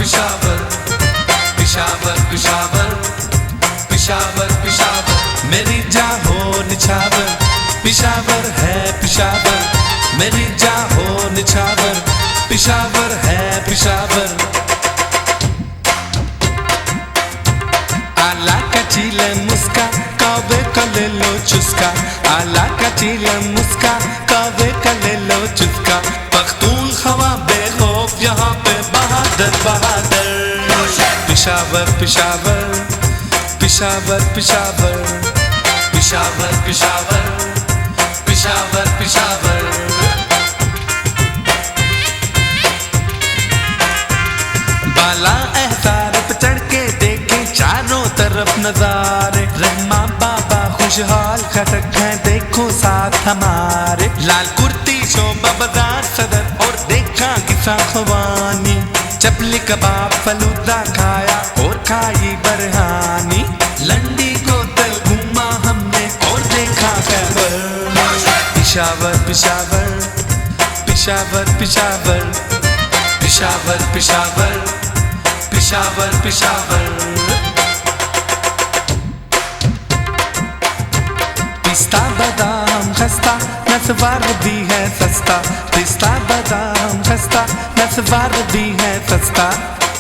पिशावर पिशावर पिशावर पिशावर पिशावर मेरी जाहो निछावर पिशावर है पिशावर मेरी जाहो निछावर पिशावर है पिशावर आला का चीले मुस्का कावे का ले लो चुस्का आला का चीले मुस्का कावे का ले लो चुस्का पख्तून खवा बेखौफ यहाँ पे बहादुर बहादुर पिशावर पिशावर पिशावर पिशावर पिशावर पिशावर पिशावर पिशावर बाला एहसार पे चढ़ के देखे चारों तरफ नजारे रहमा बाबा खुशहाल खटक है देखो साथ हमारे लाल कुर्ती शोभा बाजार सदर और देखा किसा खवानी चपली कबाब फलूदा खाया और खाई बरहानी लंडी को तल घूमा हमने और देखा खैबर पिशावर पिशावर पिशावर पिशावर पिशावर पिशावर पिशावर पिशावर पिस्ता बादाम खस्ता नस्वार भी है सस्ता पिस्ता बादाम खस्ता नस्वार भी है सस्ता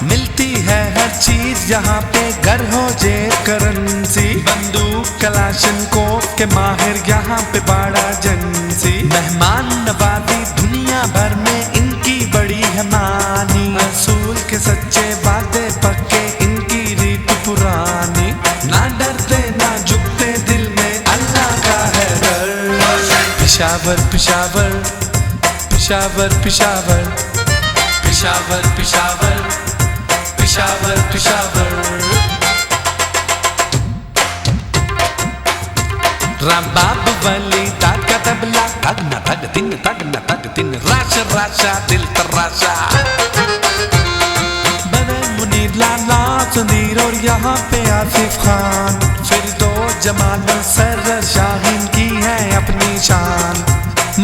मिलती है हर चीज यहाँ पे घर हो जे करेंसी बंदूक कलाशनकोव के माहिर यहाँ पे बड़ा जंसी मेहमान नवाजी दुनिया भर में इनकी बड़ी है मानी असूल के सच्चे वादे पक्के इनकी रीत पुरानी ना डरते ना झुकते दिल में अल्लाह का है डर पिशावर पिशावर पिशावर पिशावर पिशावर पिशावर पिशावर पिशावर राबाब वली ताका तबला तगना तग दिन राशा राशा दिल तराशा बने मुनीर लाला सुनीर और यहाँ पे आसिफ खान फिर दो जमाल सर शाहीन की है अपनी शान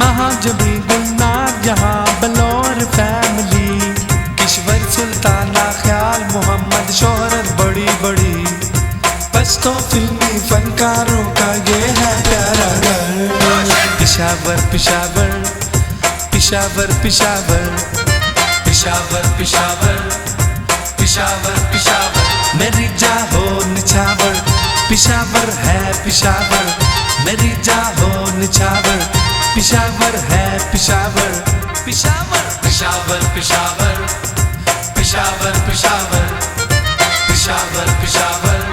महाजबी गुलनार यहाँ बलौर फैमिली किश्वर सुल्ताना ख्याल मोहम्मद शोहरत बड़ी बड़ी पश्तो फिल्मी फनकारों का ये है प्यारा घर पिशावर पिशावर पिशावर पिशावर पिशावर पिशावर पिशावर पिशावर मेरी जाहो निछावर पिशावर है पिशावर मेरी जाहो निछावर पिशावर है पिशावर पिशावर पिशावर पिशावर पिशावर पिशावर पिशावर पिशावर